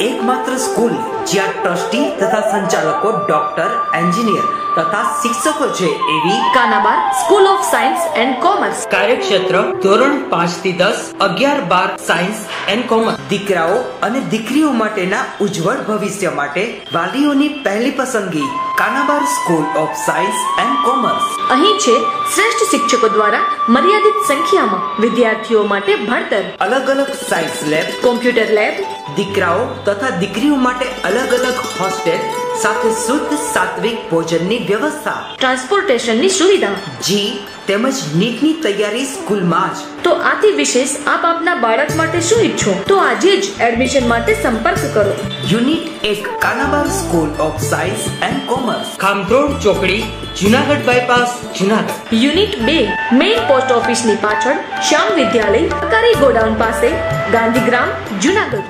एकमात्र स्कूल જ્યાં ટ્રસ્ટી તથા સંચાલકો ડોક્ટર, એન્જિનિયર તથા શિક્ષકો છે એવી Kanabar school of science and commerce. કાર્યક્ષેત્ર ધોરણ 5 થી 10, 11-12 સાયન્સ એન્ડ કોમર્સ. દીકરાઓ અને દીકરીઓ માટેના ઉજ્જવળ ભવિષ્ય માટે વાલીઓની પહેલી પસંદગી Kanabar school of science and commerce. અહીં છે શ્રેષ્ઠ શિક્ષકો દ્વારા મર્યાદિત સંખ્યામાં વિદ્યાર્થીઓ માટે ભણતર, અલગ અલગ સાયન્સ લેબ, કોમ્પ્યુટર લેબ, દીકરાઓ તથા દીકરીઓ માટે અલગ અલગ હોસ્ટેલ સાથે શુદ્ધ સાત્વિક ભોજનની વ્યવસ્થા, ટ્રાન્સપોર્ટેશનની સુવિધા, જી તેમજ નીટની તૈયારી સ્કૂલમાં જ. તો આથી વિશેષ આપ આપના બાળક માટે શું ઈચ્છો તો આજે જ એડમિશન માટે સંપર્ક કરો. Unit 1 Kanabar school of science and commerce, Khamrod ચોકડી, Junagadh bypass, Junagadh. Unit 2 main post ઓફિસની પાછળ, શ્યામ વિદ્યાલય, સરકારી ગોડાઉન પાસે, ગાંધીગ્રામ, જુનાગઢ.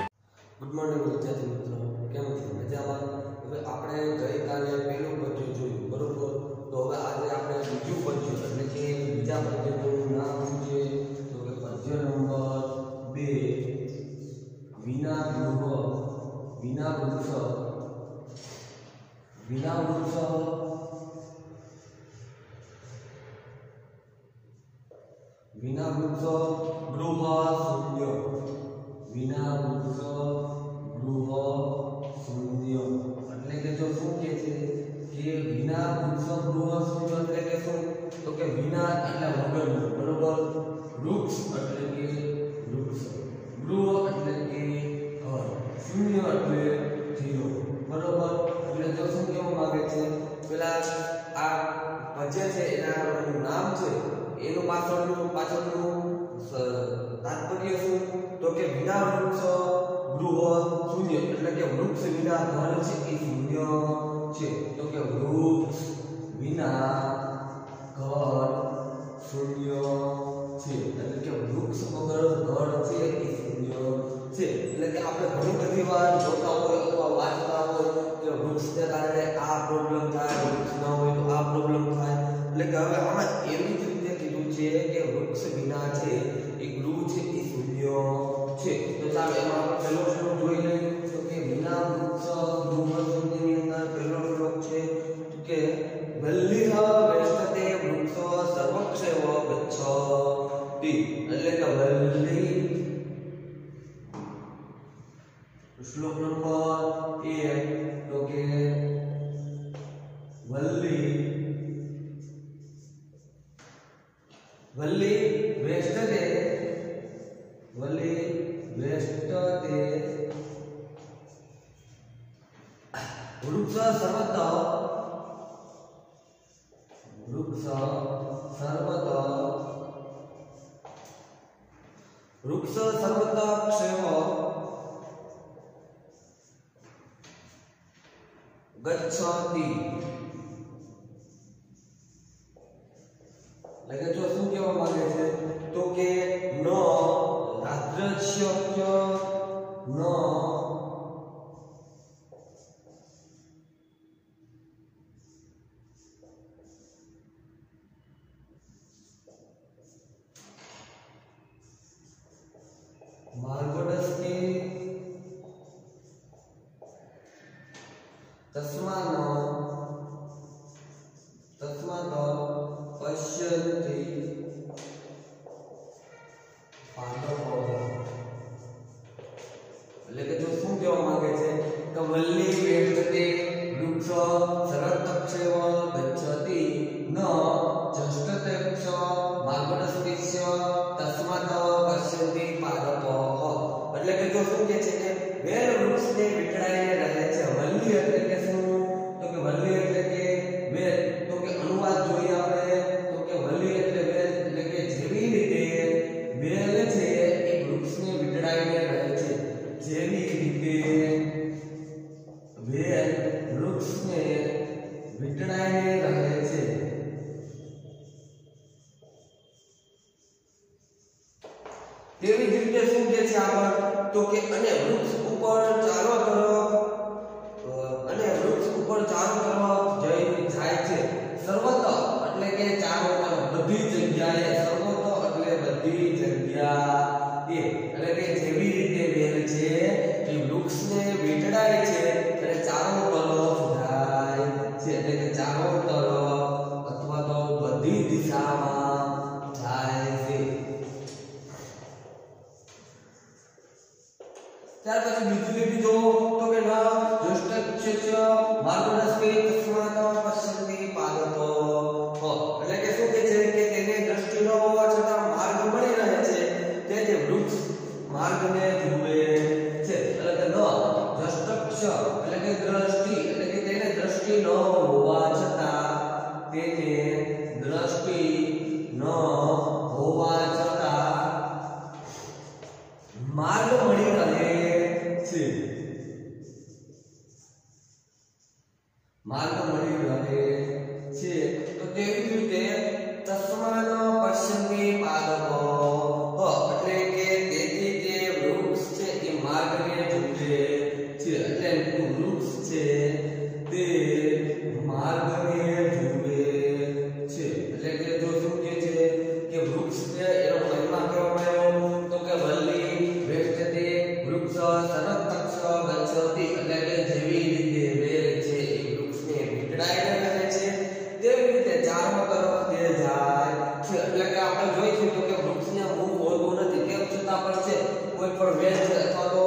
ગુડ મોર્નિંગ વિદ્યાર્થી મિત્રો, કેમ છો? મજામાં? હવે આપણે ગઈકાલે પહેલું પદ્ય જોયું, બરોબર? તો હવે આજે આપણે બીજું પદ્ય એટલે કે બીજા પદ્યનું નામ શું છે? તો કે પદ્ય નંબર 2, વિના ગૃહ વિના વૃક્ષ વિના વૃક્ષ વિના વૃક્ષ ગૃહ શૂન્ય વિના વૃક્ષ ગૃહ શૂન્ય. એટલે કે જો શું કહે છે કે વિના વૃક્ષ ગૃહ શૂન્ય એટલે કે શું? તો કે વિના એટલે વગરનું, બરોબર? વૃક્ષ એટલે કે વૃક્ષ, ગૃહ એટલે કે ઘર, શૂન્ય એટલે 0, બરોબર? એટલે જો શું કહેવા માંગે છે, પેલા આ પદ્ય છે એના નામ છે એનું પાછળનું તાત્પર્ય શું? તો કે વિના વૃક્ષ ગૃહ શૂન્ય એટલે કે વૃક્ષ વિના ઘર છે એ શૂન્ય છે. તો કે વૃક્ષ વિના ઘર શૂન્ય છે એટલે કે વૃક્ષ વગર ઘર છે એ શૂન્ય છે. એટલે કે આપણે ઘણી બધી વાર જોતા હોય અથવા વાંચતા હોય કે વૃક્ષને કારણે આ પ્રોબ્લેમ થાય, વૃક્ષ ન હોય તો આ પ્રોબ્લેમ થાય. એટલે કે હવે આમાં એવી જ રીતે કીધું છે કે વૃક્ષ વિના છે એ ગૃહ છે એ શૂન્ય છે. તો ચાલો એમાં આપણે પહેલો શ્લોક જોઈ લઈએ. તો કે વિના વૃક્ષ ગૃહ શૂન્યની અંદર પહેલો શ્લોક છે કે વલ્લીહ વેષ્ટતે વૃક્ષો સર્વક્ષેવ ગચ્છતિ. એટલે કે વલ્લી શ્લોક નંબર 1 તો કે વલ્લી વેષ્ટતે વૃક્ષ સર્વત ક્ષેમ ગચ્છતિ. એટલે કે જો શું કહેવા માંગે છે તો કે ન રાદ્રશ્ય ન માર્ગોડસ્તિ તસ્માત પશ્યન્તિ પાદપો. એટલે કે જો શું કહેવા માંગે છે કે વલ્લી વેષ્ટતે વૃક્ષ સરતક્ષેવ ગચ્છતિ ન જષ્ટતક્ષ માર્ગોડસ્તિસ્ય તસ્માત પશ્યન્તિ પાદપો. એટલે કે જો શું કહે છે કે વેલ વૃક્ષને વીંટળાઈને રહે છે. વલ્લી એટલે કે શું? તો કે વલ્લી એટલે કે વેલ. તો કે અનુવાદ જોઈએ આપણે તો કે વલ્લી એટલે વેલ એટલે કે જેવી રીતે વેલ છે એ વૃક્ષને વીંટળાઈને રહે છે, જેવી રીતે વેલ વૃક્ષને વીંટળાઈને રહે છે. તેવી જ રીતે શું કહે છે આગળ તો કે અને વૃક્ષ ઉપર ચારો તરફ જાય છે. સર્વત એટલે કે ચારો તરફ, બધી જગ્યાએ. સર્વત એટલે બધી જગ્યાએ. એટલે કે જેવી રીતે વેલ છે એ વૃક્ષને છે એટલે કે ચારો તરફ અથવા તો બધી દિશામાં જાય છે। ત્યાર પછી બીજું કે બીજો તો કે ન દૃષ્ટચ્છ માર્ગદર્શકે તસ્માત પશ્યન્તિ પાદતો એટલે કે શું કે છે કે તેને દ્રષ્ટિ ન હોવા છતાં માર્ગ મળી રહે છે તે જે વૃક્ષ માર્ગને જુએ છે એટલે કે ન દૃષ્ટચ્છ એટલે કે દ્રષ્ટિ એટલે કે તેને દ્રષ્ટિ ન હોવા છતાં તેને દ્રષ્ટિ ન હોવા છતાં માર્ગ મળી રહે છે। માર્ગ મળી રહે છે તો તેવી જ રીતે તસ્માન પશ્યન્તિ પાદકો એટલે કે તેથી તે વૃક્ષ છે એ માર્ગને જુએ છે એટલે વૃક્ષ છે તે માર્ગને જુએ છે એટલે કે જો શું કે છે કે વૃક્ષ છે એનો મહિમા કહેવામાં આવ્યો તો કે વલ્લી વેષ્ટતે વૃક્ષ સરતક્ષ ગચ્છતિ એટલે કે જેવી રીતે વેલ છે એ વૃક્ષને વીંટળાઈને રહે છે તેવી રીતે ચારો તરફ તે જાય છે એટલે કે આપણે જોઈશું તો કે વૃક્ષને મૂળ હોતું નથી તેમ છતાં પણ છે કોઈ પણ વેલ છે અથવા તો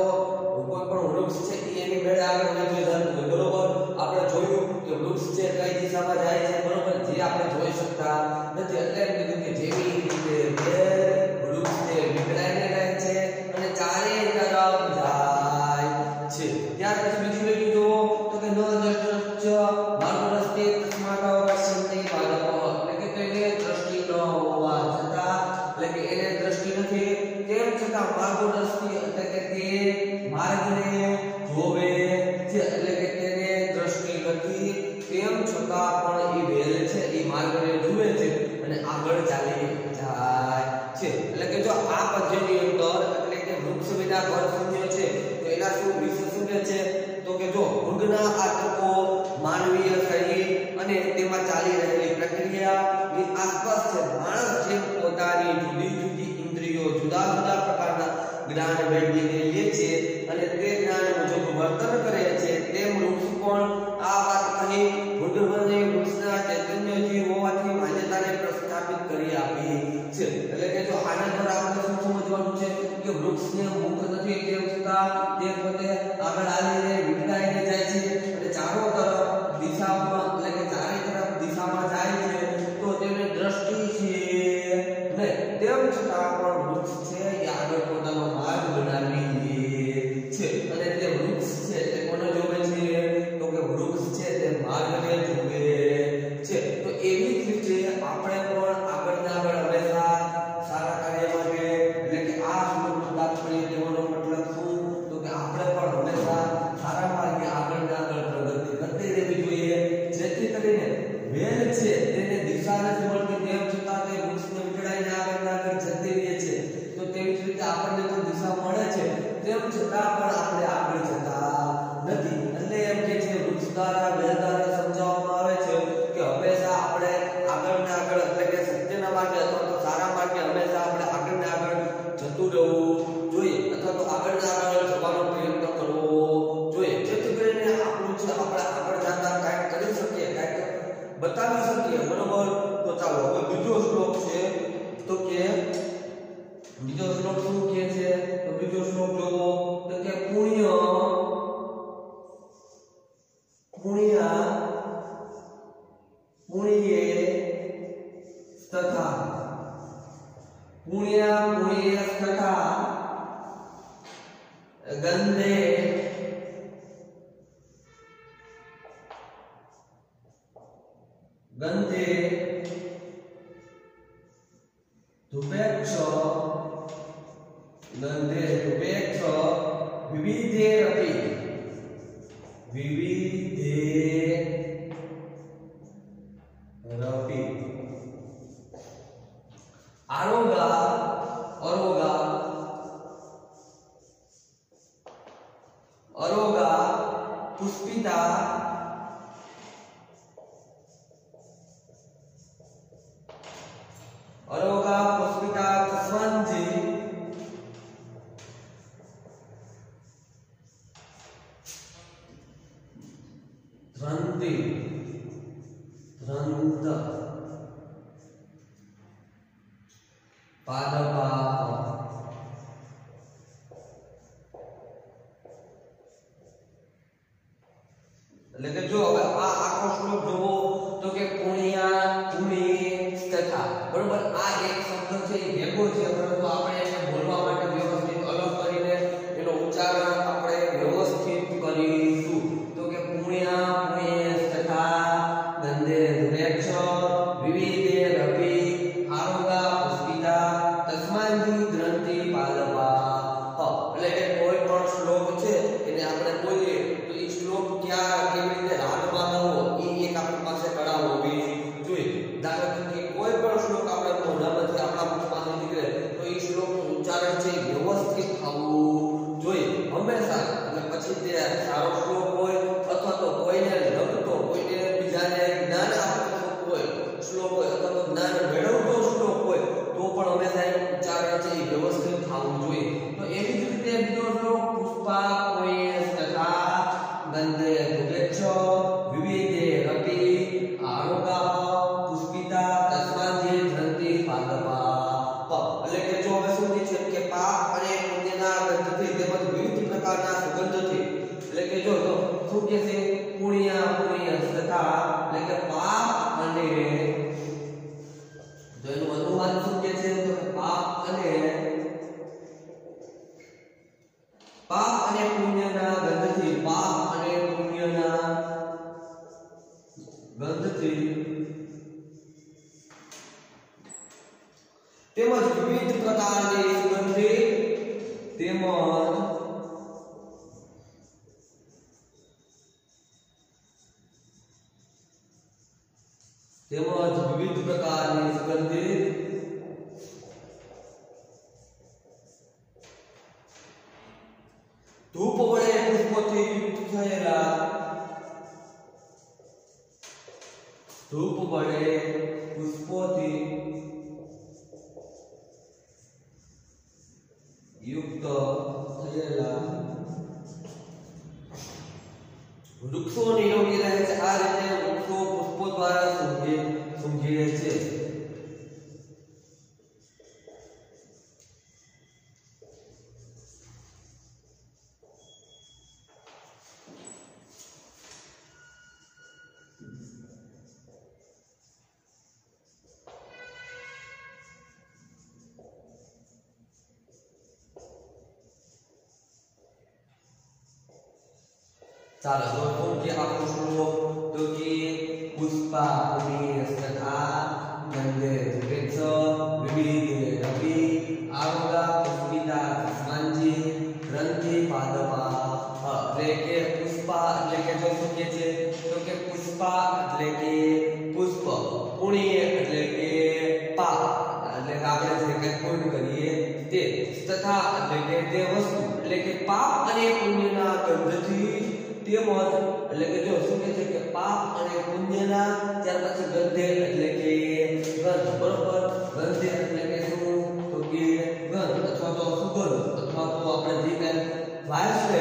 કોઈ પણ વૃક્ષ છે એની મેળે આગળ નથી જતું બરોબર આપણે જોયું કે વૃક્ષ છે કઈ દિશામાં જાય છે બરોબર જે આપણે જોઈ શકતા નથી એટલે એમ કીધું કે જેવી રીતે વેલ વૃક્ષને વીંટળાઈને રહે છે અને ચારે તરફ જાય છે। ત્યાર પછી બીજું કે કીધું તો કે ન દૃષ્ટચ્છ માર્ગદર્શકે તસ્માત પશ્યન્તિ પાદકો એટલે કે તેને દ્રષ્ટિ ન હોવા છતાં એટલે કે એને દ્રષ્ટિ નથી તેમ છતાં માર્ગદર્શી એટલે કે તે માર્ગને જોવે છે એટલે કે તેને દ્રષ્ટિ નથી તેમ છતાં પણ એ વેલ છે એ માર્ગને જુએ છે અને આગળ ચાલી જાય છે એટલે કે જો આ પદ્ધતિની અંદર એટલે કે વૃક્ષ વિના ઘર શૂન્ય છે તો એના શું વિશે શું છે તો કે જો મૃગના આતકો માનવીય શરીર અને તેમાં ચાલી રહેલી પ્રક્રિયાની આસપાસ છે માણસ જેમ પોતાની જુદી જુદી ઇન્દ્રિયો જુદા જુદા પ્રકારના જ્ઞાન મેળવીને લે છે અને તે જ્ઞાન મુજબ વર્તન કરે છે તેમ વૃક્ષ પણ આ વાત કહી બુદ્ધને વૃક્ષના ચૈતન્યથી હોવાથી માન્યતાને પ્રસ્થાપિત કરી આપી છે એટલે કે જો આના દ્વારા આપણે શું સમજવાનું છે કે વૃક્ષને મુક્ત નથી તેમ છતાં તે પોતે આગળ આવીને વીંટળાઈને જાય છે અને ચારો તરફ દિશામાં એટલે કે ચારે તરફ દિશામાં જાય છે તો તેને દ્રષ્ટિ છે ને તેમ છતાં પણ વૃક્ષ છે એ આગળ પોતાનો માર્ગ બનાવી લે છે અને તે વૃક્ષ છે તે કોને જોવે છે તો કે વૃક્ષ છે તે માર્ગને જોવે છે। તો એવી જ રીતે આપણે પણ આગળના આગળ હંમેશા સારા કાર્ય માટે એટલે કે આ શ્લોકનો તાત્પર્ય કહેવાનો મતલબ શું તો કે આપણે પણ હંમેશા સારા માર્ગે આગળના આગળ પ્રગતિ કરતી રહેવી જોઈએ જેથી કરીને વેલ છે તેને દિશા નથી મળતી તેમ છતાં તે વૃક્ષને વીંટળાઈને આગળના આગળ જતી રહે છે તો તેવી જ રીતે આપણને તો દિશા મળે છે તેમ છતાં પણ આપણે આગળ જતા નથી એટલે એમ કે છે વૃક્ષ દ્વારા વેલ દ્વારા સમજાવવામાં આવે છે કે હંમેશા આપણે આગળના આગળ એટલે કે સત્યના માર્ગે અથવા તો સારા માર્ગે હંમેશા આપણે આગળના આગળ જતું રહેવું જોઈએ અથવા તો આગળના આગળ જવાનો પ્રયત્ન કરવો જોઈએ જેથી કરીને આપણું છે આપણે આગળ જતા કાંઈક કરી શકીએ કાંઈક બતાવી શકીએ બરોબર તો ચાલો હવે બીજો શ્લોક છે તો કે બીજો શ્લોક શું કહે છે તો બીજો શ્લોક જોવો તો કે પુણ્ય પુણ્યે તથા પુણ્યે તથા ગંધે ધૂપેક્ષ વિવિધેરપી અરોગા પુષ્પિતા કસ્વાંજી ધ્રંતિ ગ્રંથ પાદપા એટલે કે જો હવે આ આખો શ્લોક જોવો તો કે પુણ્યા પુણી તથા બરોબર આ એક શબ્દ છે એ ભેગો છે પરંતુ આપણે એને બોલવા માટે વ્યવસ્થિત અલગ કરીને એનો ઉચ્ચારણ આપણે વ્યવસ્થિત કરીશું તો કે પુણ્યા પુણી તથા ગંધે વૃક્ષ વિવિધે રવિ આરોગા પુષ્પિતા તસ્માંજી ગ્રંથિ પાદપા એટલે કે કોઈ પણ શ્લોક છે એને આપણે બોલીએ તો એ શ્લોક ક્યાં કેવી રીતે રાગમાં ગાવો એ એક આપણી પાસે કળા હોવી જોઈએ. દાખલા તરીકે કોઈ પણ શ્લોક આપણે મોઢામાંથી આપણા મુખમાંથી નીકળે તો એ શ્લોકનું ઉચ્ચારણ છે વ્યવસ્થિત થવું જોઈએ હંમેશા. એટલે પછી તે સારો શ્લોક હોય અથવા તો કોઈને લગતો કોઈને બીજાને જ્ઞાન આપતો હોય શ્લોક હોય અથવા તો જ્ઞાન મેળવતો શ્લોક હોય તો પણ હંમેશા એનું ઉચ્ચારણ છે એ વ્યવસ્થિત થવું જોઈએ. તો એવી જ રીતે બીજો શ્લોક પુષ્પા કોઈ તથા ગંધે વૃક્ષ વિવિધે રવિ આરોગા પુષ્પિતા તસ્માંજી ગ્રંથિ પાદપા એટલે કે જો હવે શું છે કે પાપ અને પુણ્યના ગંધથી તેમજ વિવિધ પ્રકારના સુગંધથી એટલે કે જો તો શું કે છે પુણ્યા પુણ્ય તથા એટલે કે પાપ અને તો એનું અનુવાદ શું કે છે તો પાપ અને પુણ્યના ગંધથી પાપ અને પુણ્યના ગંધથી તેમજ વિવિધ પ્રકારની સુગંધી તેમજ વિવિધ પ્રકારની સુગંધી ધૂપ વડે પુષ્પોથી યુક્ત થયેલા ધૂપ વડે પુષ્પોથી યુક્ત થયેલા વૃક્ષો નિરોગી રહે છે. આ રીતે વૃક્ષો પુષ્પો દ્વારા સૂંઘી રહે છે. ચાલો તો શું કે આપણો શ્લોક તો કે પુષ્પા પુણી તથા ગંધે વૃક્ષ વિવિધે રવિ આરોગા પુષ્પિતા તસ્માંજી ગ્રંથિ પાદપા એટલે કે પુષ્પા એટલે કે જો શું કે છે તો કે પુષ્પા એટલે કે પુષ્પ પુણી એટલે કે પાપ એટલે કે આપણે જે કંઈ પૂર્ણ કરીએ તે તથા એટલે કે તે વસ્તુ એટલે કે પાપ અને પુણ્યના ગંધથી તેમજ એટલે કે જો શું કે છે કે પાપ અને પુણ્યના ત્યાર પછી ગંધે એટલે કે ગંધ બરોબર ગંધે એટલે કે શું તો કે ગંધ અથવા તો સુગંધ અથવા તો આપણે જે કંઈ વાયસ છે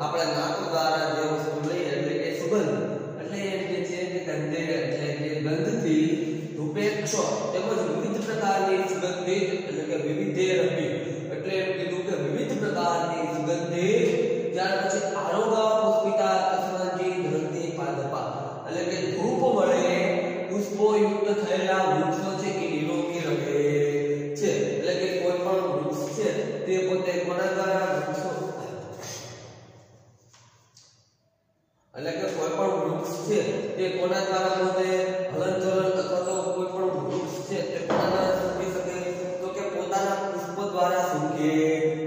આપણે નાક દ્વારા જે વસ્તુ લઈએ એટલે કે સુગંધ એટલે એમ કે છે કે ગંધે એટલે કે ગંધથી ધૂપેક્ષ તેમજ વિવિધ પ્રકારની સુગંધિત એટલે કે વિવિધે રવિ એટલે એમ કીધું કે વિવિધ પ્રકારની સુગંધિત ત્યાર પછી આરોગા પુષ્પિતા તસ્માંજી ગ્રંથિ પાદપા એટલે કે ધૂપ વડે પુષ્પો યુક્ત થયેલા વૃક્ષો છે કે નિરોગી રહે છે. એટલે કે કોઈ પણ વૃક્ષ છે તે પોતે કોના દ્વારા વૃક્ષો એટલે કે કોઈ પણ વૃક્ષ છે તે કોના દ્વારા પોતે હલનચલન અથવા તો કોઈ પણ વૃક્ષ છે તે કોના દ્વારા સૂકી શકે તો કે પોતાના પુષ્પ દ્વારા સૂકે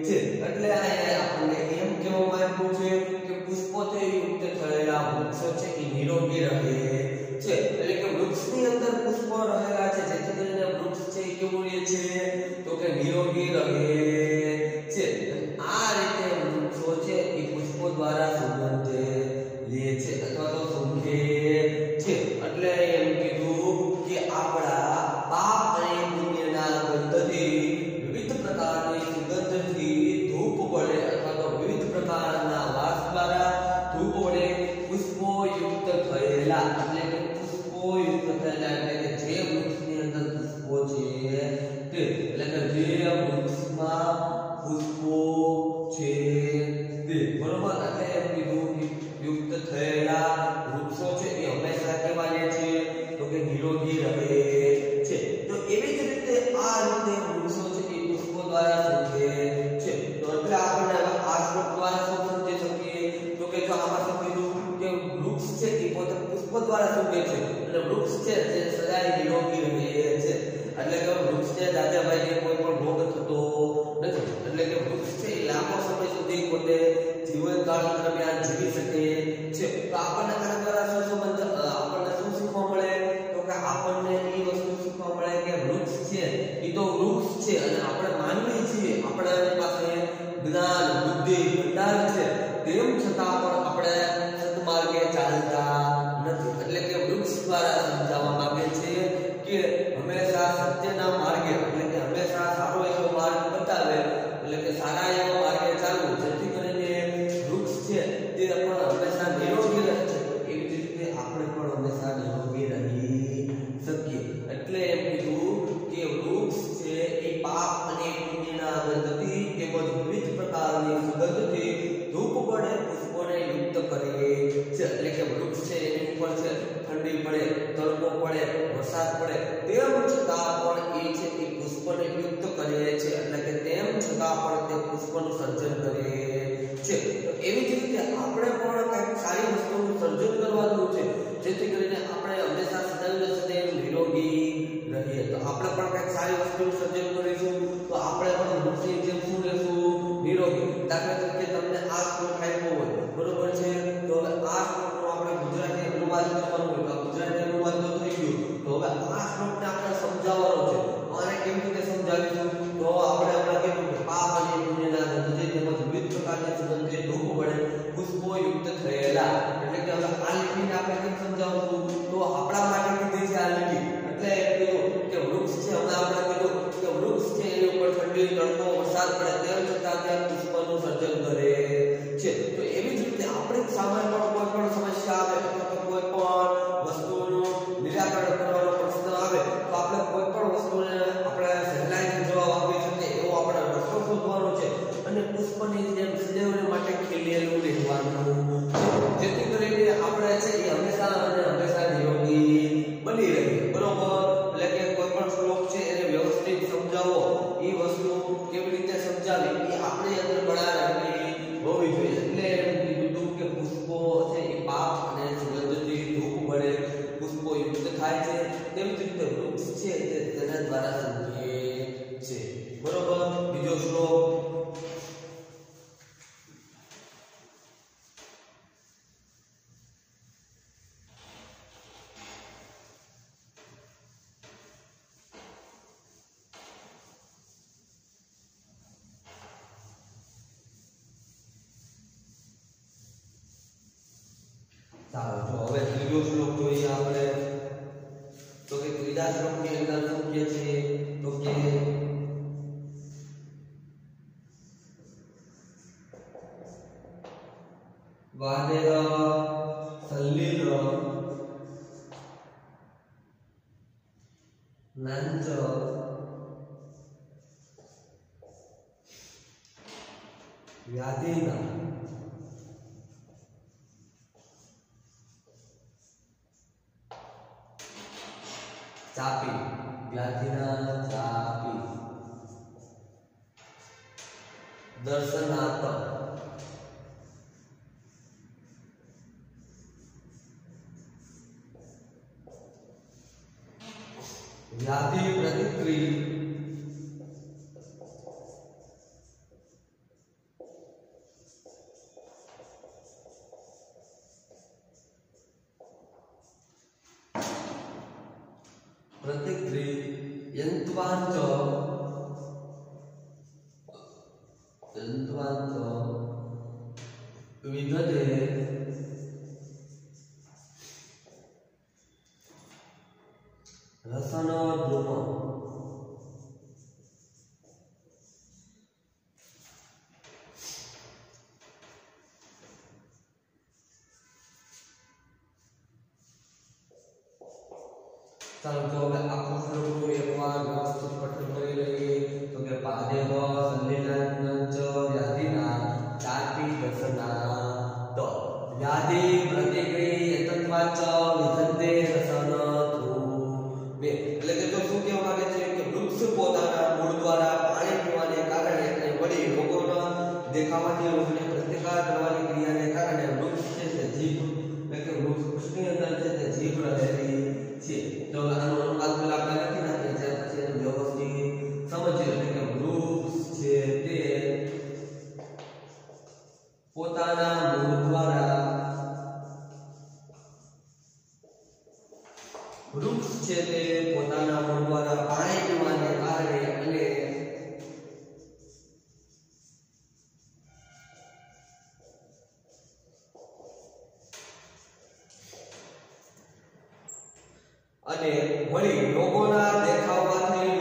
છે. એટલે આપણને એમ કહેવામાં આવ્યું છે કે પુષ્પોથી યુક્ત થયેલા વૃક્ષો છે એ નિરોગી રહે છે. એટલે કે વૃક્ષની અંદર પુષ્પો રહેલા છે જેથી કરીને વૃક્ષ છે એ કેવું રહે છે તો કે નિરોગી રહે છે. આ રીતે વૃક્ષો છે એ પુષ્પો દ્વારા સુગંધ લે છે અથવા તો સૂંઘે છે. એટલે એમ કીધું કે આપણા પાપ અને પુણ્યના ગંધથી વિવિધ પ્રકારની સુગંધથી ધૂપ વડે અથવા તો વિવિધ પ્રકારના વાસ દ્વારા ધૂપ વડે પુષ્પો યુક્ત થયેલા એટલે કે પુષ્પો પુષ્પોયુક્ત થયેલા એટલે કે જે વૃક્ષની અંદર પુષ્પો છે તે એટલે કે જે વૃક્ષમાં પુષ્પો છે તે બરોબર એટલે એમ કીધું કે યુક્ત થયેલા વૃક્ષો છે એ હંમેશા કેવા રહે છે તો કે નિરોગી રહે છે તો એવી જ રીતે આ રીતે વૃક્ષો છે એ પુષ્પો દ્વારા શોધે છે તો એટલે આપણે આ શ્લોક દ્વારા શું સમજી શકીએ તો કે જો આમાં શું કીધું કે વૃક્ષ છે એ પોતે પુષ્પો દ્વારા શોધે છે અને વૃક્ષ છે જે સદાય નિરોગી રહે છે એટલે કે વૃક્ષને દાદાભાઈને કોઈ પણ રોગ થતો નથી એટલે કે વૃક્ષ છે એ લાંબો સમય સુધી પોતે જીવનકાળ દરમિયાન જીવી શકે છે તો આપણને આના દ્વારા શું સંબંધ આપણને શું શીખવા મળે તો કે આપણને એ વસ્તુ શીખવા મળે કે વૃક્ષ છે એ તો વૃક્ષ છે અને આપણે માનવી છીએ આપણા પાસે જ્ઞાન બુદ્ધિ ભંડાર છે તેમ છતાં પણ આપણે સત્માર્ગે ચાલતા નથી એટલે કે વૃક્ષ દ્વારા સમજાવવા માંગે છે કે હંમેશા સત્યના માર્ગે એટલે કે હંમેશા સારો એવો માર્ગ બતાવે એટલે કે સારા એવા માર્ગે ચાલવું જેથી કરીને વૃક્ષ છે તે પણ હંમેશા નિરોગી રહે છે એવી જ રીતે આપણે પણ હંમેશા નિરોગી રહી શકીએ એટલે એમ કીધું કે વૃક્ષ છે એ પાપ અને પુણ્યના ગંધથી તેમજ વિવિધ પ્રકારની સુગંધથી ધૂપ વડે પુષ્પોને યુક્ત કરે છે એટલે કે વૃક્ષ છે એની ઉપર છે ઠંડી પડે તડકો પડે વરસાદ પડે તેમ છતાં પણ એ છે એ પુષ્પને યુક્ત કરે છે એટલે કે તેમ છતાં પણ તે પુષ્પનું સર્જન કરે છે તો એવી જ રીતે આપણે પણ કંઈક સારી વસ્તુનું સર્જન કરવાનું છે જેથી કરીને આપણે હંમેશા સદૈવ નિરોગી રહીએ તો આપણે પણ કંઈક સારી વસ્તુનું સર્જન કરીશું તો આપણે પણ વૃક્ષની જેમ શું રહેશું નિરોગી દાખલા તરીકે તમને આ શ્લોક આપ્યો હોય બરોબર છે તો હવે આ શ્લોકનો આપણે ગુજરાતી અનુવાદ કરવાનું હોય તો ગુજરાતી અનુવાદ તો થઈ ગયું તો હવે આ શ્લોકને આપણે સમજાવવાનો છે આને કેવી રીતે સમજાવીશું તો આપણે હમણાં કીધું કે પાપ અને પુણ્યના ગંધથી તેમજ વિવિધ પ્રકારની સુગંધથી ધૂપ વડે પુષ્પો યુક્ત થયેલા એટલે કે હવે આ લીટીને આપણે કેમ સમજાવશું તો આપણા માટે કીધી છે આ લીટી એટલે એમ કીધું કે વૃક્ષ છે હમણાં આપણે કીધું કે વૃક્ષ છે એની ઉપર ઠંડી તડકો વરસાદ પડે તેમ છતાં ત્યાં પુષ્પનું સર્જન કરે છે તો એવી જ રીતે આપણી સામે પણ કોઈ પણ સમસ્યા આવે અથવા તો કોઈ પણ વસ્તુનું નિરાકરણ કરવાનો પ્રશ્ન આવે તો આપણે કોઈ પણ વસ્તુને આપણે સહેલાઈથી જવાબ આપી શકીએ એવો આપણે રસ્તો શોધવાનો છે અને પુષ્પની જેમ સદૈવને માટે ખીલેલું રહેવાનું જેથી કરીને આપણે છે એ હંમેશા અને હંમેશા નિરોગી બની રહીએ બરોબર એટલે કે કોઈ પણ શ્લોક છે એને વ્યવસ્થિત સમજાવો એ વસ્તુ કેવી રીતે સમજાવી એ આપણી અંદર કળા રહેલી હોવી જોઈએ એટલે એમ કીધું કે પુષ્પો છે એ પાપ અને સુગંધથી ધૂપ વડે પુષ્પો યુક્ત થાય છે તેવી જ રીતે વૃક્ષ છે તે તેના દ્વારા સમજે છે બરોબર બીજો શ્લોક ચાલો તો હવે ત્રીજો શ્લોક જોઈએ આપણે તો કે ત્રીજા શ્લોકની અંદર શું કહે છે તો કે વાદેહ સલ્લીલ નંચ વ્યાધિના ચાપી વ્યાધિના ચાપી દર્શનાર્થ વ્યાધિ પ્રતિક્રિય यंत्वांच विधते रसन द्रुम ચાલો તો હવે આખો શ્લોકનું એકવાર વ્યવસ્થિત પઠન કરી લઈએ. તો કે પાદેવ સંલિલન ચ વ્યાધિના ચાપી દર્શના તો વ્યાધિ પ્રતિક્રિય તત્વાચ વિધંતે રસન થુ બે. એટલે કે તો શું કહેવા માંગે છે કે વૃક્ષ પોતાના મૂળ દ્વારા પાણી પીવાને કારણે અને વળી રોગોના દેખાવાથી રોગને પ્રતિકાર કરવાની ક્રિયાને કારણે વૃક્ષ છે તે જીભ એટલે કે વૃક્ષની અંદર છે તે જીભ રહેલી છે. તો આનો અનુવાદ પેલા આપણે લખી નાખીએ છે, પછી એને વ્યવસ્થિત સમજીએ. એટલે કે વૃક્ષ છે તે પોતાના મૂળ દ્વારા પાણી પીવાને કારણે અને વળી રોગોના દેખાવાથી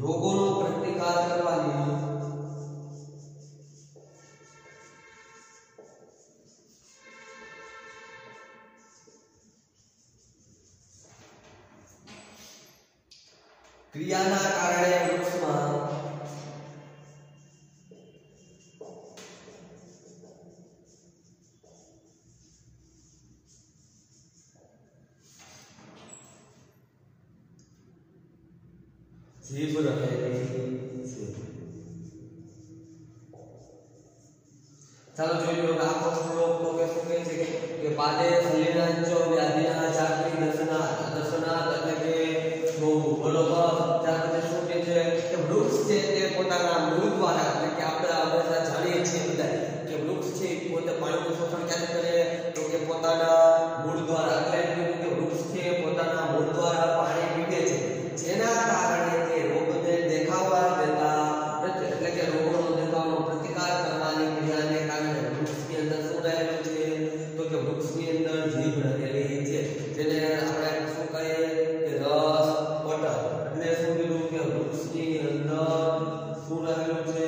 રોગોનો પ્રતિકાર કરવાની ક્રિયાના કારણે વૃક્ષમાં જીભ રહેલી છે. ચાલો જોઈએ હવે આખો શ્લોક તો કે શું કહે છે કે પાદે સંલિલન ચ વ્યાધિના ચાપી દર્શનાત એટલે કે બરોબર. ત્યાર પછી શું કહે છે કે વૃક્ષ છે તે પોતાના મૂળ દ્વારા એટલે કે આપણે હંમેશા જાણીએ છીએ બધા કે વૃક્ષ છે પોતે પાણીનું શોષણ ક્યાંથી કરે તો કે પોતાના મૂળ દ્વારા. એટલે કે વૃક્ષ છે પોતાના મૂળ દ્વારા પાણી પીવે છે, જેના કારણે તે રોગને દેખાવા દેતા નથી. એટલે કે રોગનો દેખાવાનો પ્રતિકાર કરવાની ક્રિયાને કારણે વૃક્ષની અંદર શું રહેલું છે તો કે વૃક્ષની અંદર જીભ રહેલી છે, જેને આપણે શું કહીએ કે રસ પટલ. એટલે શું કીધું કે વૃક્ષની અંદર શું રહેલું છે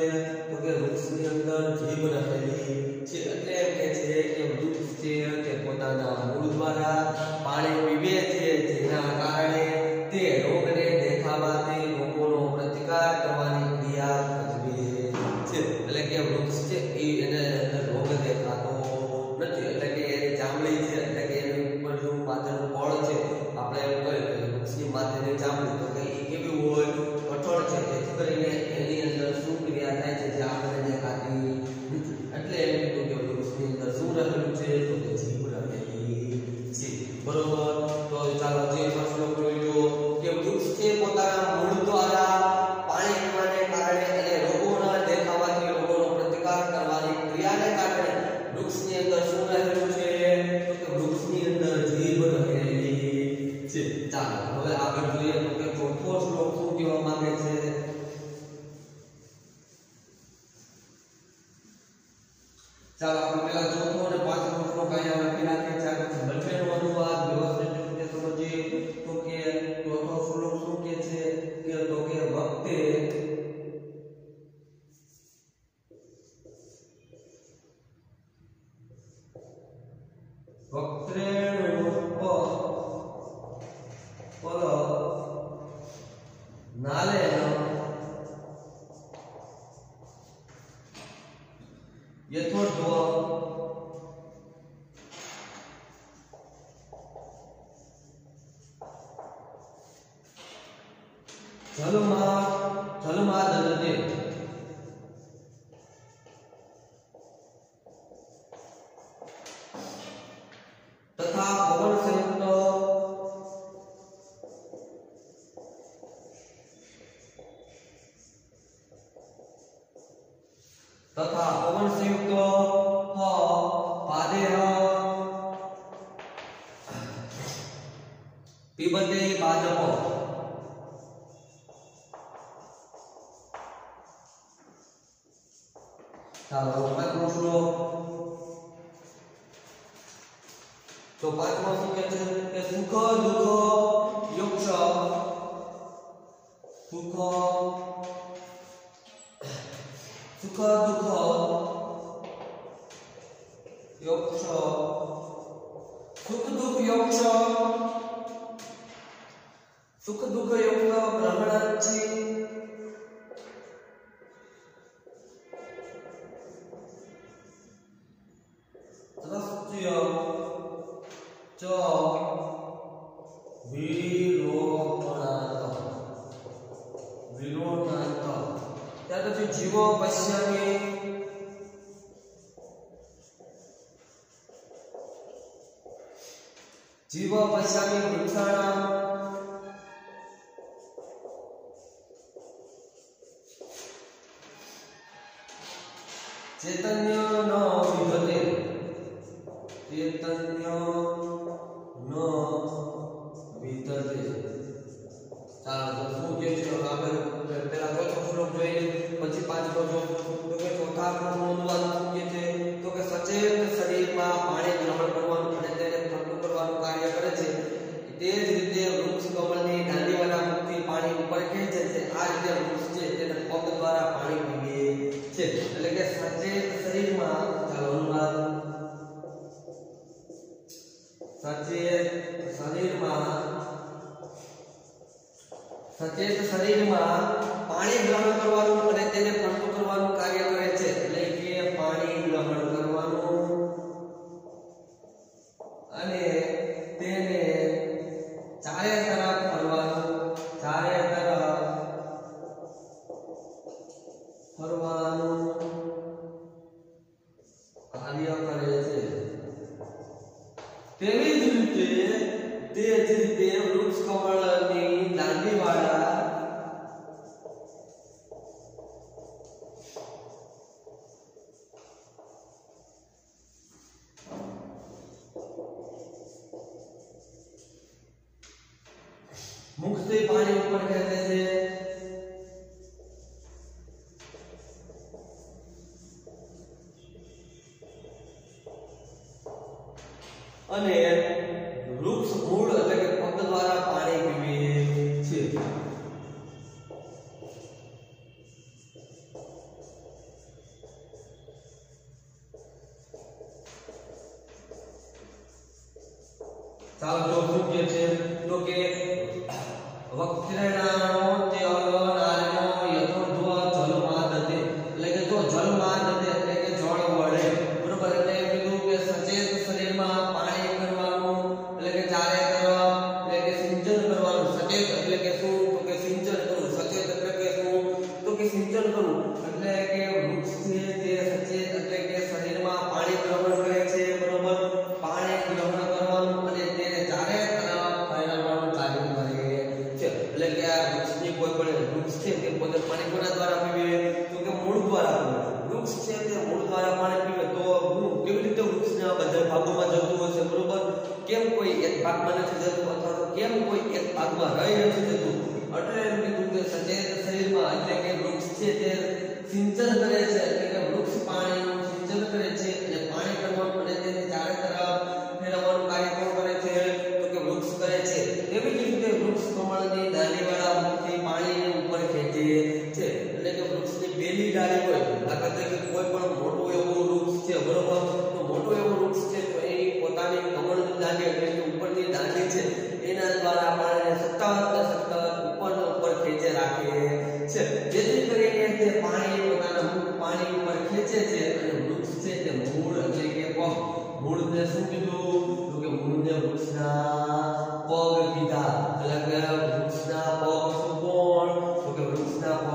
તો કે વૃક્ષની અંદર જીભ રહેલી છે. એટલે એમ કે છે કે વૃક્ષ છે તે પોતાના મૂળ દ્વારા પાણી પીવે છે, જેના કારણે તે રોગને દેખાવાથી રોગોનો પ્રતિકાર કરવાની ક્રિયા ભજવે છે. એટલે કે વૃક્ષ છે એને અંદર રોગ દેખાતો નથી. એટલે કે એની ચામડી છે એટલે કે એની ઉપર જો માથેનું ફળ છે આપણે એમ કહીએ કે વૃક્ષની માથેની ચામડી તો કે એ કેવી હોય કઠોળ છે, જેથી કરીને એની અંદર શું ક્રિયા થાય છે જે આપણે દેખાતી નથી. એટલે એમ કીધું કે વૃક્ષની અંદર શું રહેલું છે તો કે જીભ રહેલી છે. બરોબર. તો ચાલો જે શ્લોક જોયો કે વૃક્ષ છે પોતાના મૂળ દ્વારા પાણી પીવાને કારણે અને રોગોના દેખાવાથી રોગોનો પ્રતિકાર કરવાની ક્રિયાને કારણે વૃક્ષની અંદર શું રહેલું છે તો કે વૃક્ષની અંદર જીભ રહેલી છે. ચાલો હવે આગળ જોઈએ તો કે ચોથો શ્લોક શું કહેવા માંગે છે. ચાલો આપણે પહેલા ચોથો અને પાંચમો શ્લોક અહીંયા લખી નાખીએ. ચાલો બંનેનો અનુવાદ વ્યવસ્થિત રીતે સમજીએ. તો કે ચોથો શ્લોક શું કહે છે કે તો કે વક્ત્રેણુપ પદ નાલેન યથોર્ધ્વ જલમાદનતે તથા પવન સંયુક્ત પાદેહ પીબતે પાદપ. ચાલો પાંચમો શ્લોક. તો પાંચમો શું કહે છે કે સુખ દુઃખ યોક્ષ સુખ સુખ દુઃખ યોક્ષ સુખ દુઃખ યોક્ષ સુખ દુઃખ યોક્ષ ગ્રહણાચી ત્રસ્ત્ય ચ વિલોપનાંત ત્યાર પછી જીવો પશ્યામિ જીવો પશ્યામિ વૃક્ષાણામ ચૈતન્ય ન વિધતે ચૈતન્ય ન વિધતે ચાલો તો શું કે છે આગળ પહેલા ચોથો શ્લોક જોઈએ પછી પાંચમો શ્લોક તો કે ચોથા શ્લોકનું અનુવાદ શું કે છે તો કે સચેત શરીરમાં પાણી ગ્રહણ કરવાનું અને તેને ઠંડુ કરવાનું કાર્ય કરે છે તે જ રીતે વૃક્ષ કમળની દાંડીવાળા મુખથી પાણી ઉપર ખેંચે છે આ રીતે વૃક્ષ છે તેને પગ દ્વારા પાણી પીવે છે એટલે કે સચેત શરીરમાં ચાલો અનુવાદ સચેત શરીરમાં પાણી ગ્રહણ કરવાનું અને તેને ઠંડુ કરવાનું કાર્ય કરે છે એટલે કે પાણી ગ્રહણ કરવાનું અને તેને ચારે તરફ ફરવાનું કાર્ય કરે છે તેવી જ રીતે વૃક્ષ કમળની દાંડીવાળા મુખથી પાણી ઉપર ખેંચે છે અને વૃક્ષ મૂળ એટલે કે પગ દ્વારા પાણી પીવે છે ચાલો જો શું કે છે તો કે વક્ત્રેણાનો ત્યનાનો યથોર્ધ્વ જલમાદતે એટલે કે જો જલમાદતે એટલે કે જળ વળે બરોબર એટલે એમ કીધું કે સચેત શરીરમાં પાણી કરવાનું એટલે કે ચારે તરફ એટલે કે સિંચન કરવાનું સચેત એટલે કે શું તો કે સિંચન કરવું સચેત એટલે કે શું તો કે સિંચન કરવું એટલે કે વૃક્ષ છે તે સચેત એટલે કે શરીરમાં પાણી ગ્રહણ કરે છે બરોબર પાણી ગ્રહણ કરવાનું અને તેને ચારે તરફ ફેરવવાનું કાર્ય કરે છે એટલે કે આ વૃક્ષની કોઈ પણ વૃક્ષ છે તે પોતે પાણી કોના દ્વારા પીવે તો કે મૂળ દ્વારા પીવે વૃક્ષ છે તે મૂળ દ્વારા પાણી પીવે તો કેવી રીતે વૃક્ષના બધા ભાગોમાં જતું હશે બરોબર કેમ કોઈ એક ભાગમાં નથી જતું અથવા તો કેમ કોઈ એક ભાગમાં રહી નથી જતું એટલે એમ કીધું કે સચેત શરીરમાં એટલે કે વૃક્ષ છે તે સિંચન કરે છે એટલે કે વૃક્ષ પાણીનું સિંચન કરે છે અને પાણી કરવાનું અને તેને ચારે તરફ ફેરવવાનું કાર્ય કોણ કરે છે તો કે વૃક્ષ કરે છે એવી જ રીતે વૃક્ષ કમળની દાંડીવાળા મુખથી પાણીને ઉપર ખેંચે છે એટલે કે વૃક્ષની બેલી ડાળી હોય દાખલા તરીકે કોઈ પણ મોટું એવું વૃક્ષ છે બરોબર તો મોટું એવું વૃક્ષ છે તો એની પોતાની કમળની દાંડી એટલે કે ઉપરની દાંડી છે એના દ્વારા પાણીને સતત ઉપર ખેંચે રાખે છે જેથી કરીને તે પાણી પોતાના મુખ પાણી ઉપર ખેંચે છે અને વૃક્ષ છે તે મૂળ એટલે કે પગ મૂળને શું કીધું તો કે મૂળને વૃક્ષના પગ કીધા એટલે કે વૃક્ષના પગ શું કોણ તો કે વૃક્ષના પગ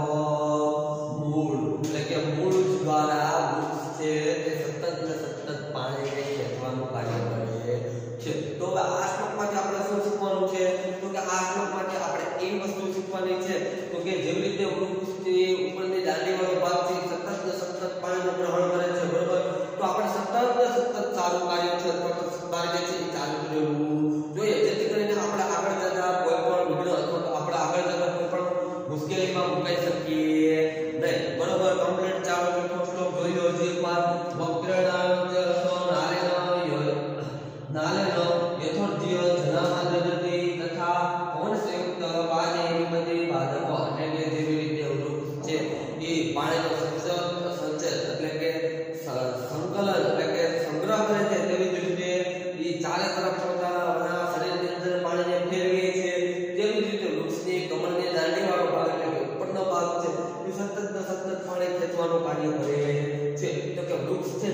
મૂળ એટલે કે મૂળ દ્વારા વૃક્ષ છે તે સતત પાણીને ખેંચવાનું કાર્ય કરે છે તો હવે આ શ્લોકમાંથી આપણે શું શીખવાનું છે તો કે આ શ્લોકમાંથી આપણે એ વસ્તુ શીખવાની છે તો કે જેવી રીતે વૃક્ષની ઉપરની દાંડીવાળો ભાગ છે સતત પાણીનું ગ્રહણ કરે છે બરોબર તો આપણે સતત સારું કાર્ય છે અથવા તો કાર્ય છે એ ચાલુ રહેવું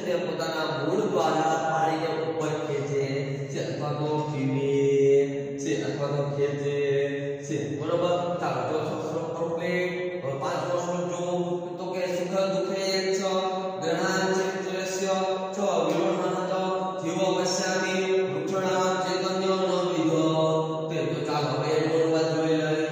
તે પોતાના મૂળ દ્વારા પાણીને ઉપર ખેંચે છે અથવા તો પીવે છે અથવા તો ખેંચે છે બરોબર ચાલો ચોથો શ્લોક કમ્પ્લીટ પાંચમો શ્લોક જો તો કે સુખ દુઃખે છ ગ્રહણ ચિત્રસ્ય છ વિરોધનત જીવો પશ્યામિ વૃક્ષણામ ચૈતન્ય ન વિધો તે તો ચાલો હવે એનો અનુવાદ જોઈ લઈએ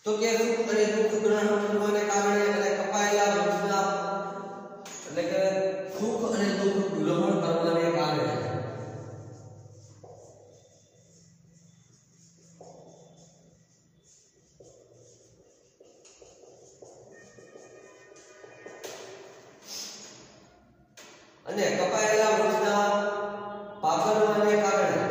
તો કે સુખ અને દુઃખ ગ્રહણ કરવાને કારણે અને કપાયેલા વૃક્ષના એટલે કે સુખ અને દુઃખ ગ્રહણ કરવાને કારણે અને કપાયેલા વૃક્ષના પાકળવાને કારણે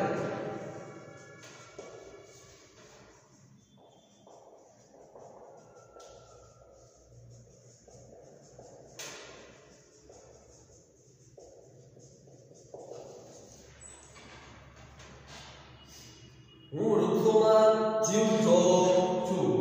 હું વૃક્ષોમાં જીવ જોઉં છું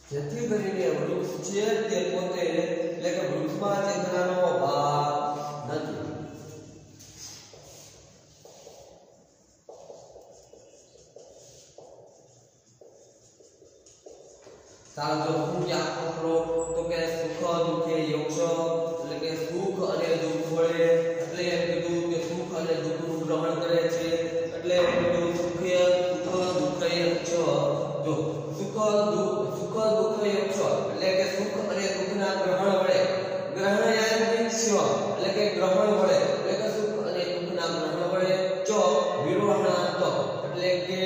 જેથી કરીને વૃક્ષ છે તે પોતે એટલે કે વૃક્ષમાં ચેતનાનો ભાગ નથી ચાલો જો હું ક્યાં પકડો તો કે સુખ દુઃખે યોક્ષ એટલે કે સુખ અને દુઃખ વડે એટલે એમ કીધું કે સુખ અને દુઃખનું ગ્રહણ કરે છે એટલે એમ કીધું સુખે સુખ દુઃખે યોક્ષ જો સુખ દુઃખ યોક્ષ એટલે કે સુખ અને દુઃખના ગ્રહણ વડે ગ્રહણયાન્તિષ્ય એટલે કે ગ્રહણ વડે એટલે કે સુખ અને દુઃખના ગ્રહણ વડે ચ વિરોહણાંત એટલે કે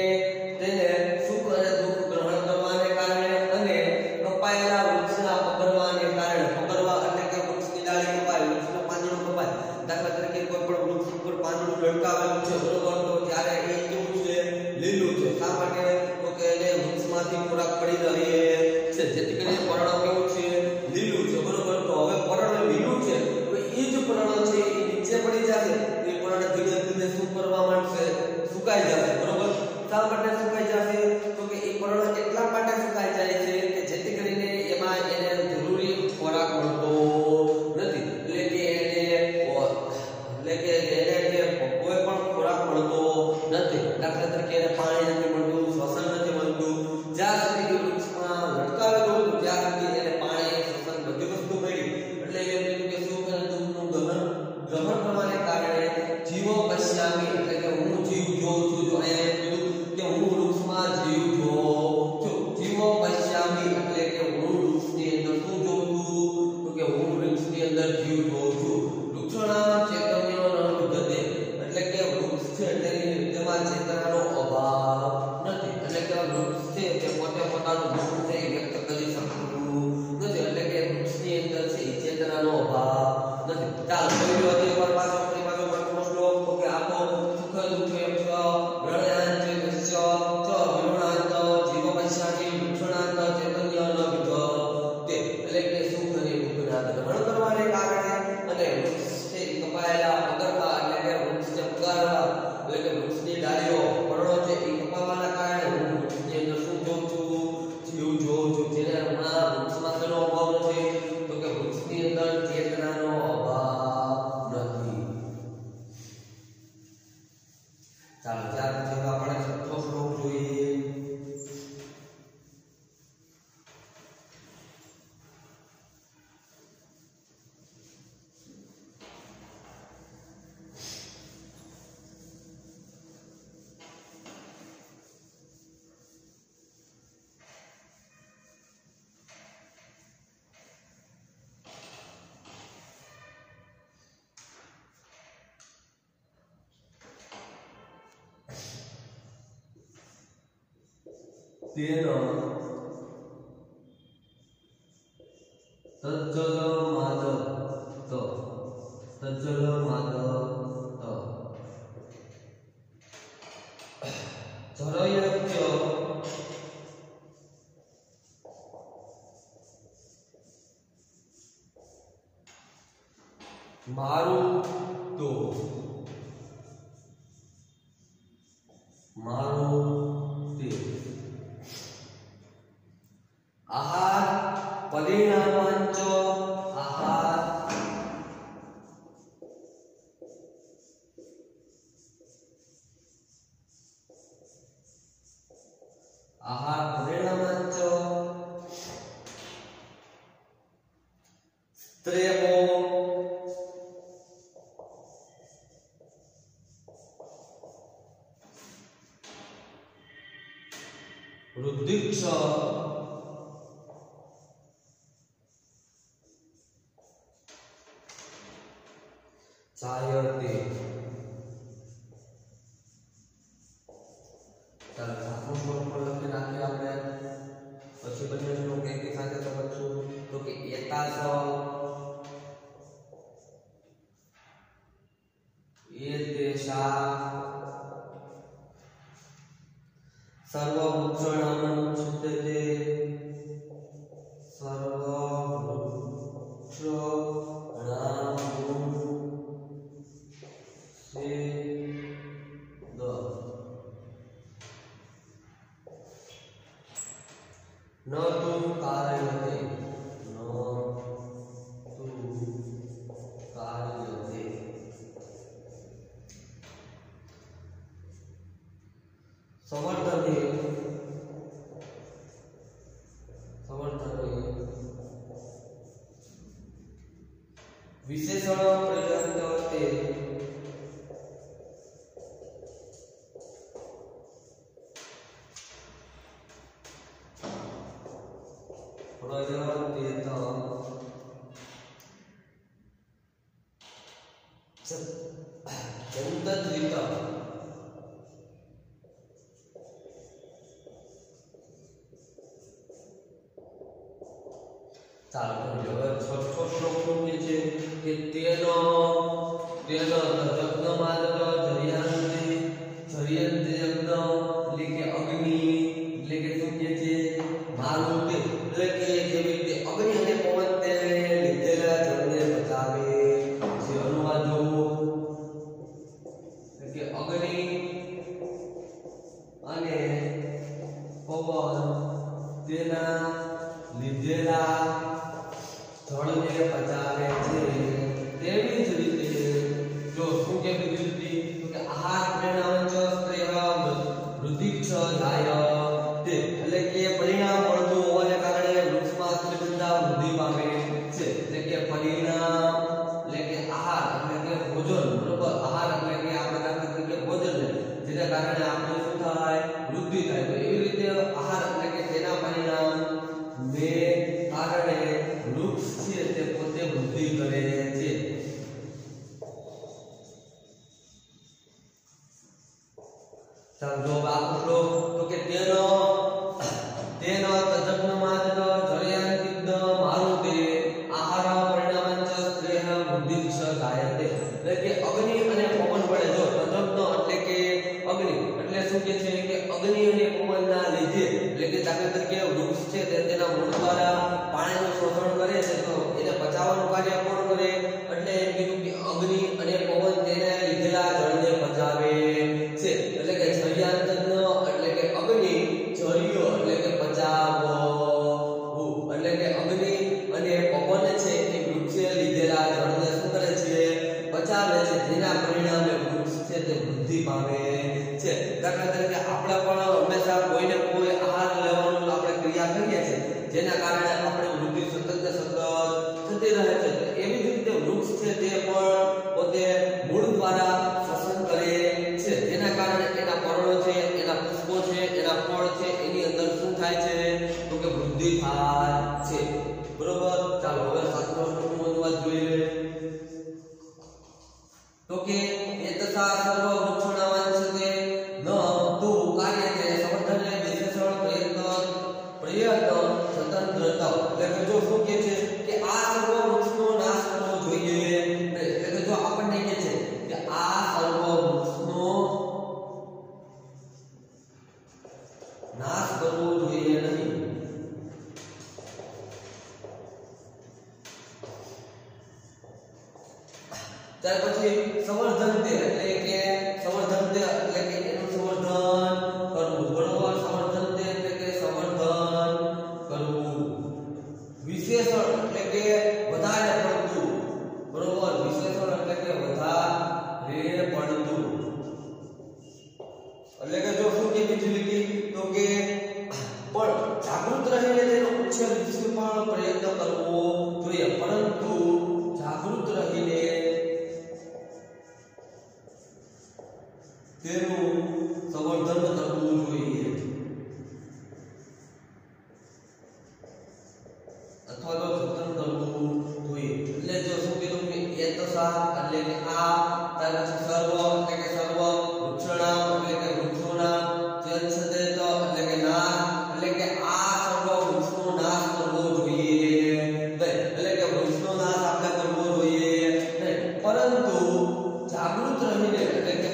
તેને સુખ અને દુઃખ ગ્રહણ કરવાને કારણે અને કપાયેલા વૃક્ષના પકડવાને કારણે પકડવા એટલે કે વૃક્ષની ડાળી કપાય વૃક્ષનું પાંદડું કપાય દાખલા તરીકે કોઈ પણ વૃક્ષ ઉપર પાંદડું લટકાવેલું છે બરોબર તો ત્યારે એ કેવું છે લીલું છે શા માટે તો કે એને વૃક્ષમાંથી ખોરાક પડી રહે છે જેથી કરીને પર્ણ કેવું છે લીલું છે બરોબર તો હવે પર્ણ લીલું છે તો એ જ પર્ણ છે એ નીચે પડી જશે એ પર્ણ ધીમે ધીમે શું કરવા માંડશે સુકાઈ જશે બરોબર શા માટે સુકાઈ જશે તો કે એ પર્ણ એટલા માટે સુકાઈ જાય છે કે જેથી કરીને એમાં એને જરૂરી ખોરાક મળતો નથી એટલે કે એને કોઈ પણ ખોરાક મળતો નથી દાખલા તરીકે એને પાણી નથી મળતું શ્વસન નથી મળતું જ્યાં સુધી વૃક્ષમાં લટકાવેલું હતું ત્યાં સુધી એને પાણી શ્વસન બધી વસ્તુ મળી એટલે એમ કીધું કે સુખ અને દુઃખનું ગ્રહણ કરવાને કારણે જીવો પશ્યામી એટલે કે હું જીવ જોઉં છું જો અહીંયા એમ કીધું કે હું વૃક્ષમાં જીવ જોઉં છું જીવો પશ્યામી એટલે કે હું વૃક્ષની અંદર શું જોઉં છું તો કે હું વૃક્ષની અંદર જીવ જોઉં છું વૃક્ષના ચૈતન્યનો ન વિદ્યતે એટલે કે વૃક્ષ છે તેમાં ચેતનાનો અભાવ નથી એટલે કે વૃક્ષ છે તે પોતે પોતાનું દુઃખ છે વ્યક્ત કરી શકતું નથી એટલે કે વૃક્ષની અંદર છે ચેતનાનો અભાવ નથી ચાલો જોઈ લો એકવાર પાછો ફરી પાછો પાંચમો શ્લોક તો કે આપો સુખ દુઃખે ગ્રહણાંચસ્ય ચ વિરોણાંત જીવ પશ્યામિ વૃક્ષણાંત ચૈતન્ય ન વિદ્યતે એટલે કે સુખ અને દુઃખના ગ્રહણ કરવાને કારણે અને વૃક્ષ છે કપાયેલા પકડવા એટલે કે વૃક્ષને પકડવા એટલે કે વૃક્ષની ડાળીઓ પર્ણો છે એ કપાવવાના કારણે હું વૃક્ષની અંદર શું જોઉં છું જીવ જોઉં છું જેને હમણાં વૃક્ષમાં શેનો અભાવ નથી તો કે વૃક્ષની અંદર ચેતનાનો અભાવ નથી ચાલો ત્યાર પછી આપણે છઠ્ઠો શ્લોક જોઈએ તેન તજ્જલ માદ ધરયત્ય મારું તો મારુતિ આહાર પરિણામાંચ આહાર આહાર પરિણામાંચ સ્ત્રેવો વૃદ્ધિક્ષ જાયતે ચાલો સાતમો ફોર્મ્યુલો લખી નાખીએ આપણે પછી બંનેનો કઈ સાથે સમજશું તો કે એતાસ એતેષા સર્વવૃક્ષાણામ છિદ્યતે સર્વવૃક્ષાણામ ન તુ કાર્યતે ન તુ કાર્યતે સમર્થને વિશેષણ પ્રયત્નતે ચાલો હવે છઠ્ઠો શ્લોક શું કહે છે કે તેનો જગ્નમાદ જર્યંતે યજ્ઞ એટલે કે અગ્નિ એટલે કે શું કહે છે મારુતિ એટલે કે જેવી રીતે અગ્નિ અને પવન તેને લીધેલા જળને બચાવે છે અનુવાદ જોવો કે અગ્નિ અને પવન તેના લીધેલા જળને પચાવે છે તેવી જ રીતે જો શું કે બીજી રીતે તો કે આહાર પરિણામચ સ્ત્રેહ વૃદ્ધિક્ષ જાય તે એટલે કે પરિણામ મળતું હોવાને કારણે વૃક્ષમાં સ્ત્રીબંધા વૃદ્ધિ પામે છે એટલે કે પરિણામ એટલે કે આહાર એટલે કે ભોજન બરોબર આહાર એટલે કે આપણે દાખલા તરીકે ભોજન જેના કારણે આપણે શું થાય વૃદ્ધિ થાય તો એવી રીતે આહાર એટલે કે તેના પરિણામ ને કારણે વૃક્ષ છે તે પોતે વૃદ્ધિ કરે છે સમજો આપણો તો કે તેનો તજજ્ઞમાદ જર્યંતિદ મારુતે આહાર પરિણામાંચ સ્ત્રેહ વૃદ્ધિક્ષ જાયતે એટલે કે અગ્નિ અને પવન વડે જો તજજ્ઞ એટલે કે અગ્નિ એટલે શું કે છે કે અગ્નિ અને પવનના લીધે એટલે કે દાખલા તરીકે વૃક્ષ છે તે તેના મૂળ દ્વારા પાણીનું શોષણ કરે છે તો એને બચાવવાનું કાર્ય કોણ કરે એટલે એમ કીધું કે અગ્નિ અને પવન તેને લીધેલા જળને બચાવે છે એટલે કે જર્યાંતજ્ઞ એટલે કે અગ્નિ જર્યો એટલે કે બચાવવું એટલે કે અગ્નિ અને પવન છે એ વૃક્ષે લીધેલા જળને શું કરે છે બચાવે છે જેના પરિણામે વૃક્ષ છે તે વૃદ્ધિ પામે છે દાખલા તરીકે આપણે પણ હંમેશા કોઈને કોઈ આહાર લેવાનું આપણે ક્રિયા કરીએ છીએ જેના કારણે આપણે વૃદ્ધિ સતત ને સતત થતી રહે છે એવી જ રીતે વૃક્ષ છે તે પણ પોતે મૂળ દ્વારા શ્વસન કરે છે જેના કારણે એના પર્ણો છે એના પુષ્પો છે એના ફળ છે એની અંદર શું થાય છે તો કે વૃદ્ધિ થાય છે બરોબર ચાલો હવે સાતમો શ્લોકનો અનુવાદ જોઈ લે તો કે એતસા સર્વ વૃક્ષણાવાંછતે ન તુ કાર્યતે સમર્થને વિશેષણ પ્રયત્ન સ્વતંત્રતા એટલે કે જો શું કહે છે કે આ સર્વ વૃક્ષનો નાશ કરવો જોઈએ એટલે કે જો આપણને કહે છે કે આ સર્વ વૃક્ષનો નાશ કરવો જોઈએ નહીં ત્યાર પછી સંવર્ધન તે એટલે કે સંવર્ધન તે એટલે કે એનું સંવર્ધન કરવું બરોબર સંવર્ધન તે એટલે કે સંવર્ધન કરવું વિશેષણ એટલે કે વધારે પડતું બરોબર વિશેષણ એટલે કે વધારે પડતું એટલે કે જો શું કે બીજી લીટી તો કે પણ જાગૃત રહીને તેનો ઉછેર વિશે પણ પ્રયત્ન કરવો જોઈએ પરંતુ જાગૃત રહીને તેનું સંવર્ધન કરવું જોઈએ અથવા તો જતન કરવું જોઈએ એટલે જો શું કીધું કે એતસા એટલે કે આ ત્યાર પછી સર્વ એટલે કે સર્વ વૃક્ષણામ એટલે કે વૃક્ષોના ચેતસતે એટલે કે નાશ એટલે કે આ સર્વ વૃક્ષનો નાશ કરવો જોઈએ એટલે કે વૃક્ષનો નાશ આપણે કરવો જોઈએ પરંતુ જાગૃત રહીને એટલે કે